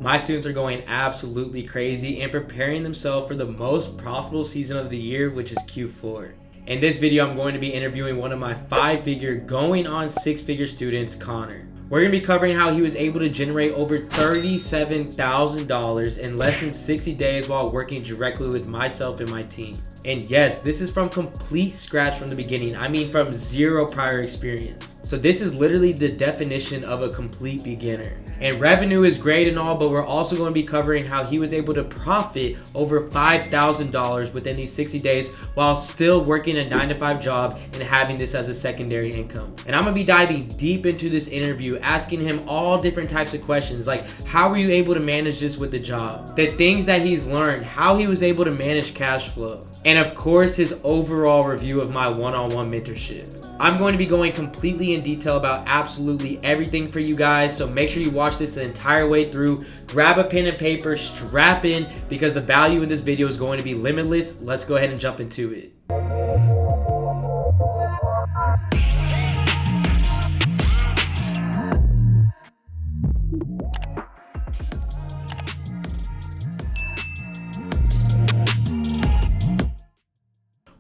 My students are going absolutely crazy and preparing themselves for the most profitable season of the year, which is Q4. In this video, I'm going to be interviewing one of my 5-figure going on 6-figure students, Connor. We're going to be covering how he was able to generate over $37,000 in less than 60 days while working directly with myself and my team. And yes, this is from complete scratch from the beginning. I mean, from zero prior experience. So this is literally the definition of a complete beginner. And revenue is great and all, but we're also going to be covering how he was able to profit over $5,000 within these 60 days while still working a 9-to-5 job and having this as a secondary income. And I'm going to be diving deep into this interview, asking him all different types of questions, like how were you able to manage this with the job, the things that he's learned, how he was able to manage cash flow, and of course his overall review of my one-on-one mentorship. I'm going to be going completely in detail about absolutely everything for you guys, so make sure you watch this the entire way through. Grab a pen and paper, strap in, because the value in this video is going to be limitless. Let's go ahead and jump into it.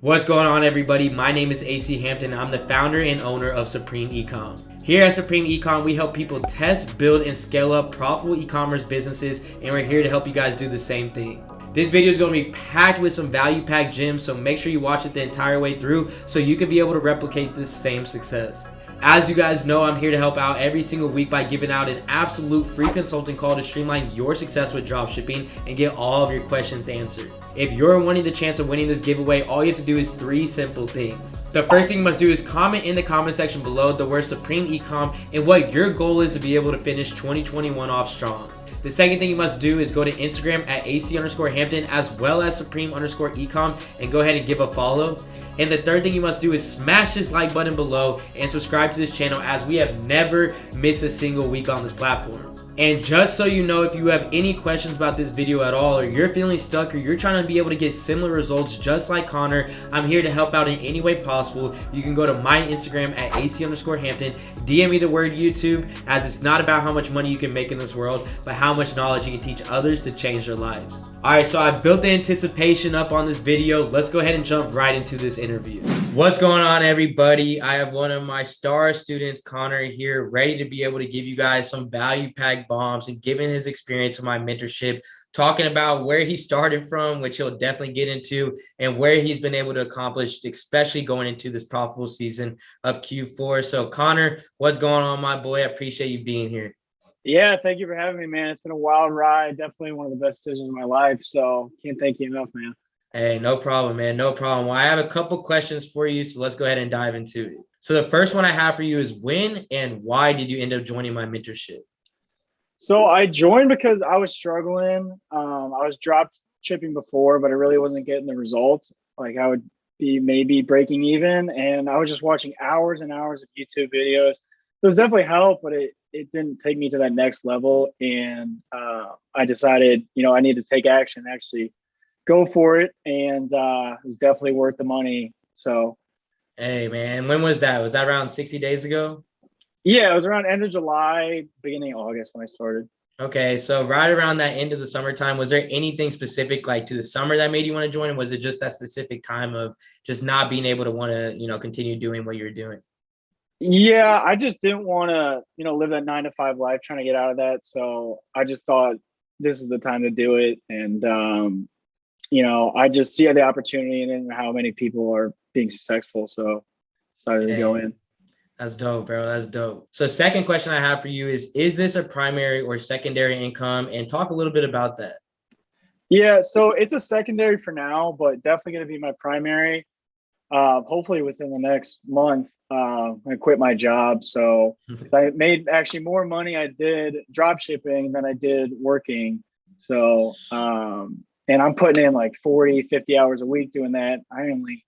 What's going on, everybody? My name is AC Hampton. I'm the founder and owner of Supreme Ecom. Here at Supreme Ecom, we help people test, build, and scale up profitable e-commerce businesses, and we're here to help you guys do the same thing. This video is going to be packed with some value-packed gems, so make sure you watch it the entire way through so you can be able to replicate this same success. As you guys know, I'm here to help out every single week by giving out an absolute free consulting call to streamline your success with dropshipping and get all of your questions answered. If you're wanting the chance of winning this giveaway, all you have to do is 3 simple things. The first thing you must do is comment in the comment section below the word Supreme Ecom and what your goal is to be able to finish 2021 off strong. The second thing you must do is go to Instagram at AC_Hampton as well as Supreme_Ecom and go ahead and give a follow. And the third thing you must do is smash this like button below and subscribe to this channel, as we have never missed a single week on this platform. And just so you know, if you have any questions about this video at all, or you're feeling stuck, or you're trying to be able to get similar results just like Connor, I'm here to help out in any way possible. You can go to my Instagram at AC_Hampton, DM me the word YouTube, as it's not about how much money you can make in this world, but how much knowledge you can teach others to change their lives. Alright, so I've built the anticipation up on this video. Let's go ahead and jump right into this interview. What's going on, everybody? I have one of my star students, Connor, here, ready to be able to give you guys some value-packed bombs and given his experience with my mentorship, talking about where he started from, which he'll definitely get into, and where he's been able to accomplish, especially going into this profitable season of Q4. So Connor, what's going on, my boy? I appreciate you being here. Yeah, thank you for having me, man. It's been a wild ride. Definitely one of the best decisions of my life. So can't thank you enough, man. Hey, no problem, man. No problem. Well, I have a couple questions for you, so let's go ahead and dive into it. So the first one I have for you is, when and why did you end up joining my mentorship? So I joined because I was struggling. I was drop shipping before, but I really wasn't getting the results. Like I would be maybe breaking even, and I was just watching hours and hours of YouTube videos. There was definitely help, but it didn't take me to that next level. And I decided, I need to take action, actually go for it. And it was definitely worth the money. So. Hey, man, when was that? Was that around 60 days ago? Yeah, it was around end of July, beginning of August when I started. Okay, so right around that end of the summertime, was there anything specific like to the summer that made you want to join? Or was it just that specific time of just not being able to want to, continue doing what you're doing? Yeah, I just didn't want to, live that 9-to-5 life, trying to get out of that. So I just thought this is the time to do it. And, I just see the opportunity and how many people are being successful. So decided to go in. That's dope, bro. That's dope. So second question I have for you is this a primary or secondary income? And talk a little bit about that. Yeah, so it's a secondary for now, but definitely going to be my primary. Hopefully within the next month, I quit my job. So I made actually more money I did drop shipping than I did working. So, and I'm putting in like 40, 50 hours a week doing that. I only,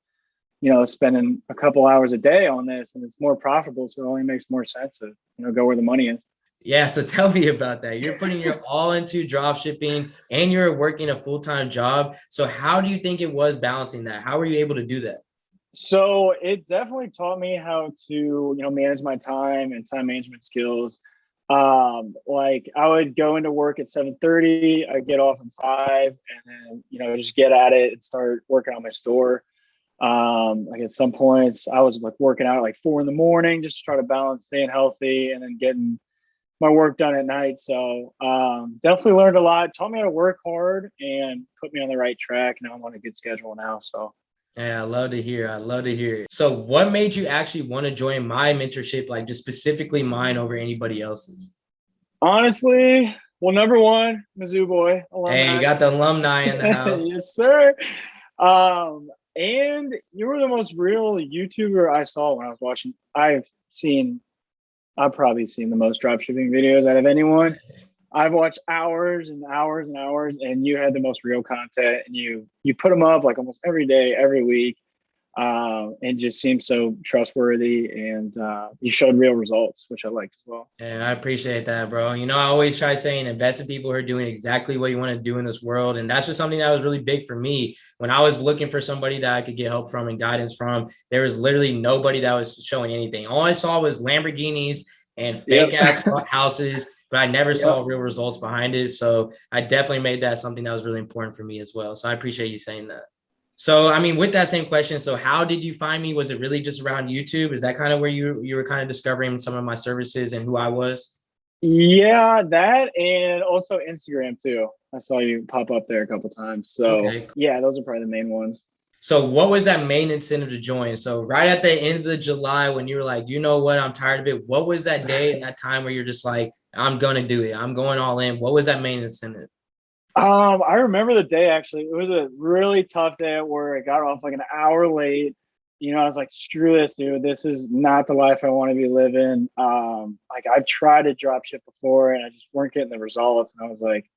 spending a couple hours a day on this, and it's more profitable. So it only makes more sense to, go where the money is. Yeah, so tell me about that. You're putting your all into drop shipping and you're working a full-time job. So how do you think it was balancing that? How were you able to do that? So it definitely taught me how to, manage my time and time management skills. Like I would go into work at 7:30, I'd get off at 5, and then, just get at it and start working on my store. Like at some points I was like working out at like 4 in the morning just to try to balance staying healthy and then getting my work done at night. So definitely learned a lot, taught me how to work hard and put me on the right track. Now I'm on a good schedule now. So Yeah, I love to hear. I love to hear. So what made you actually want to join my mentorship, like just specifically mine over anybody else's? honestly, well, number one, Mizzou boy, Hey, you alumni. got the alumni in the house. Yes, sir. And you were the most real YouTuber I saw when I was watching. I've probably seen the most dropshipping videos out of anyone. I've watched hours and hours and hours, and you had the most real content, and you put them up like almost every day, every week, and just seemed so trustworthy, and you showed real results, which I liked as well. And I appreciate that, bro. You know, I always try saying invest in people who are doing exactly what you want to do in this world. And that's just something that was really big for me. When I was looking for somebody that I could get help from and guidance from, there was literally nobody that was showing anything. All I saw was Lamborghinis and fake ass houses, but I never saw real results behind it. So I definitely made that something that was really important for me as well. So I appreciate you saying that. So, I mean, with that same question, so how did you find me? Was it really just around YouTube? Is that kind of where you were kind of discovering some of my services and who I was? Yeah, that and also Instagram too. I saw you pop up there a couple times. So Okay. yeah, those are probably the main ones. So what was that main incentive to join? So right at the end of the July, when you were like, you know what, I'm tired of it. What was that day and that time where you're just like, I'm going to do it. I'm going all in. What was that main incentive? I remember the day actually. It was a really tough day at work. I got off like an hour late. I was like, screw this, dude. This is not the life I want to be living. Like I've tried to drop ship before and I just weren't getting the results. And I was like,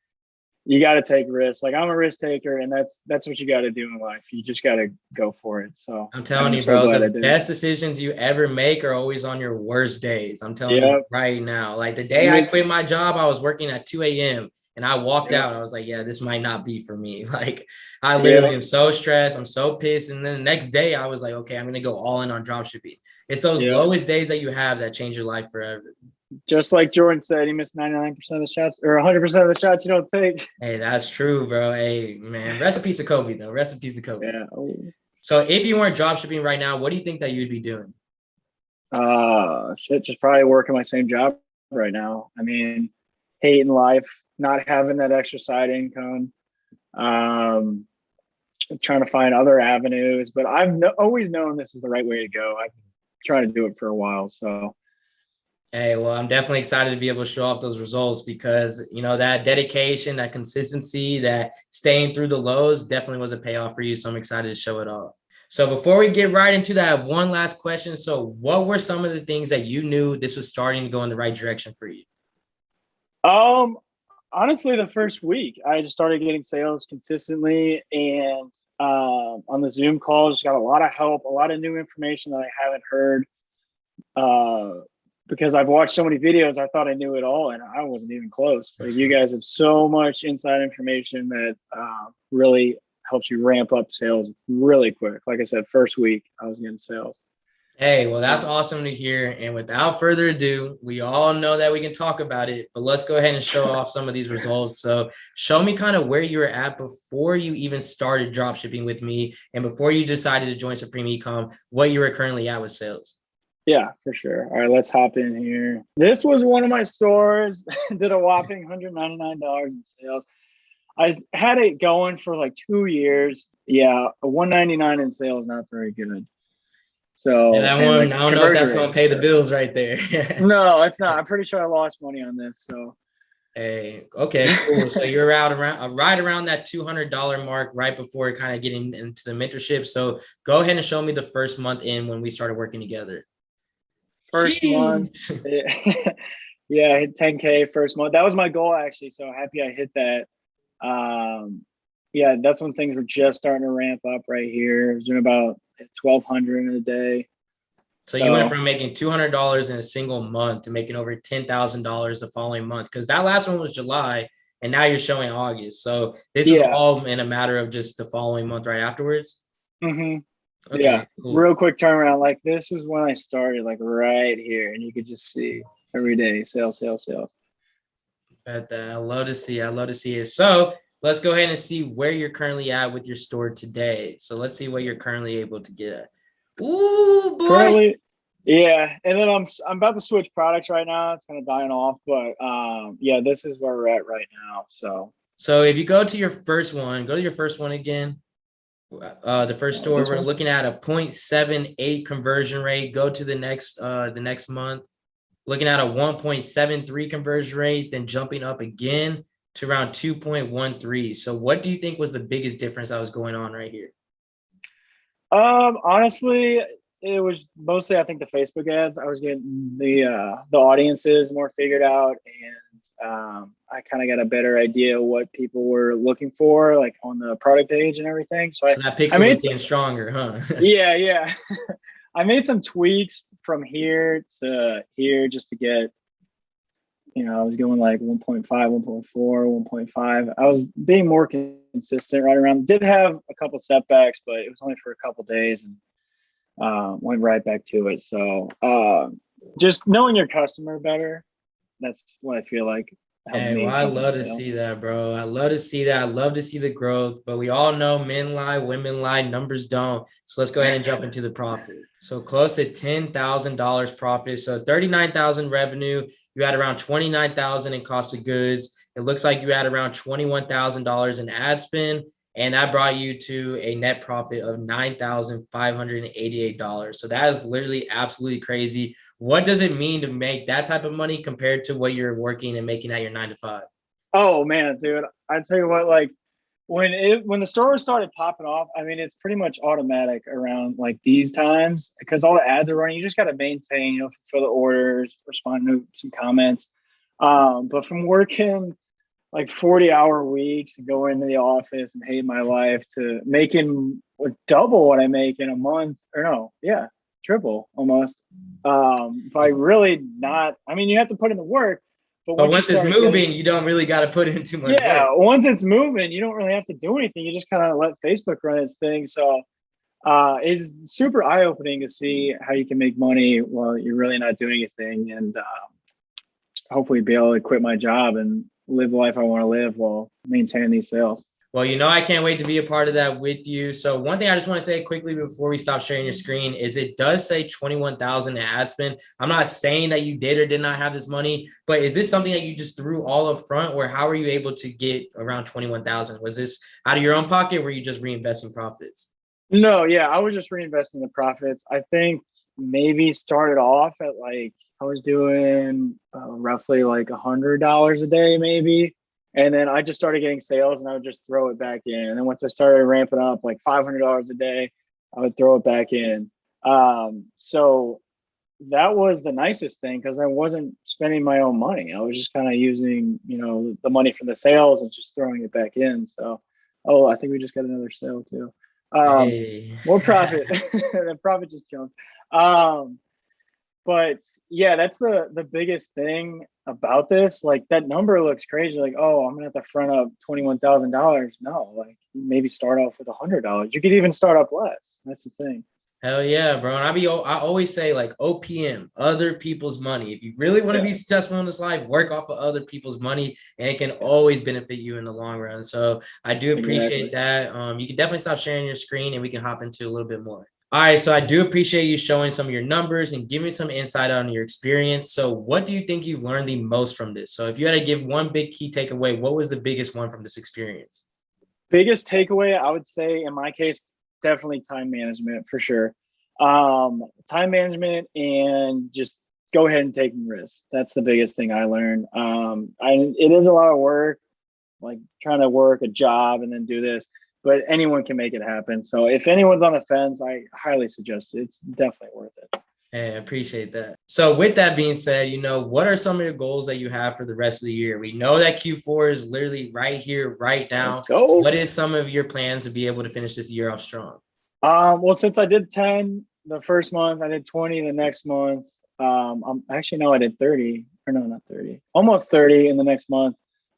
you got to take risks. Like I'm a risk taker, and that's what you got to do in life. You just got to go for it. So I'm telling you, so bro, glad I the did. best decisions you ever make are always on your worst days. I'm telling you right now. Like the day I quit my job, I was working at 2 a.m. and I walked out. I was like, yeah, this might not be for me. Like I literally am so stressed. I'm so pissed. And then the next day I was like, okay, I'm going to go all in on drop shipping. It's those lowest days that you have that change your life forever. Just like Jordan said, he missed 99% of the shots or 100% of the shots you don't take. Hey, that's true, bro. Hey, man, rest in peace of Kobe, though. Rest in peace of Kobe. Yeah. So if you weren't drop shipping right now, what do you think that you'd be doing? Shit, just probably working my same job right now. I mean, hating life, not having that extra side income. Trying to find other avenues, but I've always known this is the right way to go. I've tried to do it for a while, so. Hey, well, I'm definitely excited to be able to show off those results because, you know, that dedication, that consistency, that staying through the lows definitely was a payoff for you. So I'm excited to show it off. So before we get right into that, I have one last question. So what were some of the things that you knew this was starting to go in the right direction for you? Honestly, the first week, I just started getting sales consistently, and on the Zoom calls, just got a lot of help, a lot of new information that I haven't heard. Because I've watched so many videos, I thought I knew it all, and I wasn't even close. Like you guys have so much inside information that really helps you ramp up sales really quick. Like I said, first week I was getting sales. Hey, well, that's awesome to hear. And without further ado, we all know that we can talk about it, but let's go ahead and show off some of these results. So show me kind of where you were at before you even started drop shipping with me and before you decided to join Supreme Ecom, what you were currently at with sales. Yeah, for sure. All right, let's hop in here. This was one of my stores. Did a whopping $199 in sales. I had it going for like 2 years. Yeah, a $199 in sales, not very good. So and I don't know if that's going to pay the bills right there. No, it's not. I'm pretty sure I lost money on this. So. Hey, okay, cool. So you're right around that $200 mark, right before kind of getting into the mentorship. So go ahead and show me the first month in when we started working together. First month, yeah, I hit 10K first month. That was my goal actually. So happy I hit that. Yeah, that's when things were just starting to ramp up right here. I was doing about 1,200 in a day. So you went from making $200 in a single month to making over $10,000 the following month, because that last one was July and now you're showing August. So this is all in a matter of just the following month right afterwards. Mm-hmm. Okay, yeah, cool. Real quick turnaround. Like this is when I started, like right here, and you could just see. every day. Sales, sales, sales. At that. I love to see. I love to see it. So let's go ahead and see where you're currently at with your store today. So let's see what you're currently able to get at. Ooh, boy. Currently, yeah. And then I'm about to switch products right now. It's kind of dying off, but yeah, this is where we're at right now. So if you go to your first one, go to your first one again. The first store, we're looking at a 0.78 conversion rate. Go to the next month, looking at a 1.73 conversion rate, then jumping up again to around 2.13. So what do you think was the biggest difference that was going on right here? Honestly, it was mostly I think the Facebook ads. I was getting the audiences more figured out, and I kind of got a better idea what people were looking for, like on the product page and everything. So that pixel was getting stronger, huh? yeah. I made some tweaks from here to here just to get, I was going like 1.5, 1.4, 1.5. I was being more consistent right around. Did have a couple setbacks, but it was only for a couple days, and went right back to it. So just knowing your customer better, that's what I feel like. Hey, well, I love to see that, bro. I love to see that. I love to see the growth, but we all know men lie, women lie, numbers don't. So let's go ahead and jump into the profit. So close to $10,000 profit. So 39,000 revenue. You had around 29,000 in cost of goods. It looks like you had around $21,000 in ad spend, and that brought you to a net profit of $9,588. So that is literally absolutely crazy. What does it mean to make that type of money compared to what you're working and making at your 9 to 5? Oh man, dude, I tell you what, like when the stores started popping off, I mean, it's pretty much automatic around like these times because all the ads are running. You just got to maintain, fulfill the orders, respond to some comments. But from working like 40-hour weeks and going into the office and hating my life to making double what I make in a month, or no, yeah, triple almost. By really not, I mean, you have to put in the work, but once it's moving, you don't really got to put in too much work. Once it's moving, you don't really have to do anything. You just kind of let Facebook run its thing. So it's super eye-opening to see how you can make money while you're really not doing anything, and hopefully be able to quit my job and live the life I want to live while maintaining these sales. Well, I can't wait to be a part of that with you. So one thing I just want to say quickly before we stop sharing your screen is it does say 21,000 in ad spend. I'm not saying that you did or did not have this money, but is this something that you just threw all up front, or how were you able to get around 21,000? Was this out of your own pocket, or were you just reinvesting profits? No, yeah, I was just reinvesting the profits. I think maybe started off at like, I was doing roughly like $100 a day, maybe. And then I just started getting sales and I would just throw it back in. And then once I started ramping up like $500 a day, I would throw it back in. So that was the nicest thing because I wasn't spending my own money. I was just kind of using, the money from the sales and just throwing it back in. So, I think we just got another sale too. More profit. The profit just jumped. But yeah, that's the biggest thing about this. Like that number looks crazy. Like, I'm gonna have to front up $21,000. No, like maybe start off with $100. You could even start up less. That's the thing. Hell yeah, bro. And I always say like OPM, other people's money. If you really want to be successful in this life, work off of other people's money, and it can always benefit you in the long run. So I do appreciate that. You can definitely stop sharing your screen and we can hop into a little bit more. All right, so I do appreciate you showing some of your numbers and giving some insight on your experience. So what do you think you've learned the most from this? So if you had to give one big key takeaway, what was the biggest one from this experience? Biggest takeaway, I would say in my case, definitely time management for sure. Time management and just go ahead and take risks. That's the biggest thing I learned. It is a lot of work, like trying to work a job and then do this, but anyone can make it happen. So if anyone's on the fence, I highly suggest it. It's definitely worth it. Hey, I appreciate that. So with that being said, what are some of your goals that you have for the rest of the year? We know that Q4 is literally right here, right now. Let's go. What is some of your plans to be able to finish this year off strong? Well, since I did 10 the first month, I did 20 the next month. I did 30, or no, not 30, almost 30 in the next month.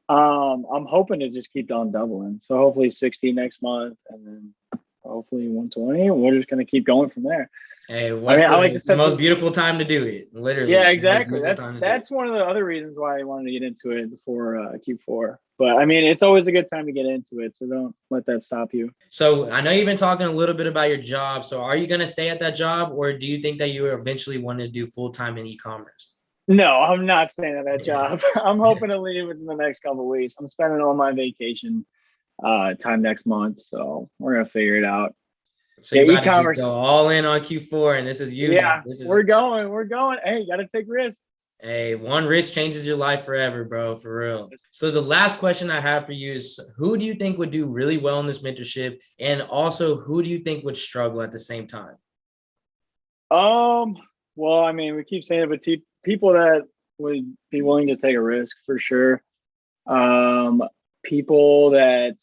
I'm hoping to just keep on doubling. So hopefully 60 next month, and then hopefully 120. And we're just going to keep going from there. Hey, I mean, I like to the set most beautiful time to do it? Literally. Yeah, exactly. That's one of the other reasons why I wanted to get into it before Q4. But I mean, it's always a good time to get into it, so don't let that stop you. So I know you've been talking a little bit about your job. So are you going to stay at that job, or do you think that you eventually want to do full-time in e-commerce? No, I'm not staying at that job. I'm hoping to leave within the next couple of weeks. I'm spending all my vacation time next month, so we're gonna figure it out. So you got to go all in on Q4, and this is you. Yeah, we're going. Hey, you got to take risks. Hey, one risk changes your life forever, bro, for real. So the last question I have for you is, who do you think would do really well in this mentorship? And also, who do you think would struggle at the same time? Well, I mean, we keep saying it, but people that would be willing to take a risk for sure. People that,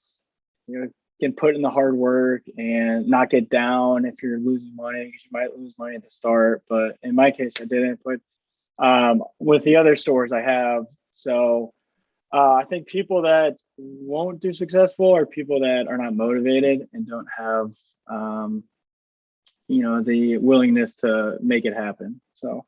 can put in the hard work and not get down if you're losing money, because you might lose money at the start. But in my case, I didn't. But with the other stores I have. So I think people that won't do successful are people that are not motivated and don't have, the willingness to make it happen. So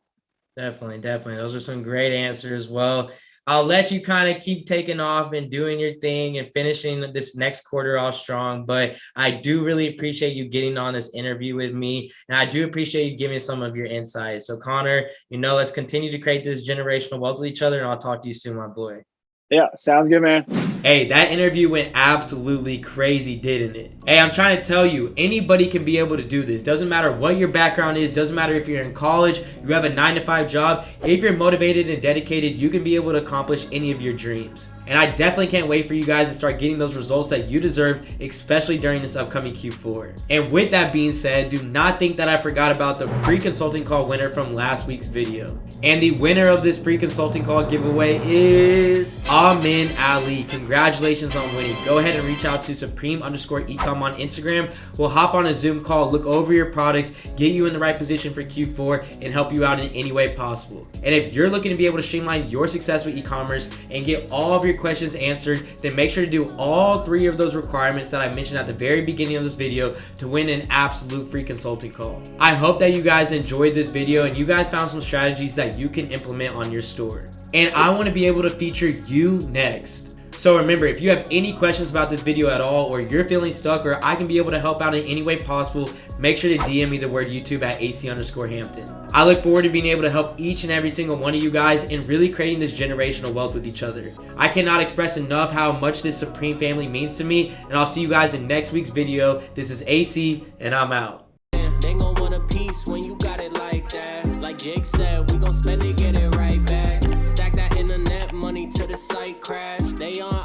definitely. Those are some great answers. Well, I'll let you kind of keep taking off and doing your thing and finishing this next quarter off strong. But I do really appreciate you getting on this interview with me. And I do appreciate you giving some of your insights. So Connor, let's continue to create this generational wealth with each other. And I'll talk to you soon, my boy. Yeah, sounds good, man. Hey, that interview went absolutely crazy, didn't it? Hey, I'm trying to tell you, anybody can be able to do this. Doesn't matter what your background is. Doesn't matter if you're in college, you have a 9-to-5 job. If you're motivated and dedicated, you can be able to accomplish any of your dreams. And I definitely can't wait for you guys to start getting those results that you deserve, especially during this upcoming Q4. And with that being said, do not think that I forgot about the free consulting call winner from last week's video. And the winner of this free consulting call giveaway is Amin Ali. Congratulations on winning. Go ahead and reach out to Supreme_Ecom on Instagram. We'll hop on a Zoom call, look over your products, get you in the right position for Q4, and help you out in any way possible. And if you're looking to be able to streamline your success with e-commerce and get all of your questions answered, then make sure to do all 3 of those requirements that I mentioned at the very beginning of this video to win an absolute free consulting call. I hope that you guys enjoyed this video and you guys found some strategies that you can implement on your store. And I want to be able to feature you next. So remember, if you have any questions about this video at all, or you're feeling stuck, or I can be able to help out in any way possible, make sure to DM me the word YouTube at AC_Hampton. I look forward to being able to help each and every single one of you guys in really creating this generational wealth with each other. I cannot express enough how much this Supreme family means to me, and I'll see you guys in next week's video. This is AC, and I'm out. They gon' want a piece when you got it like that. Like Jake said, we gon' spend it, get it right back. Stack that internet money to the site crash. They on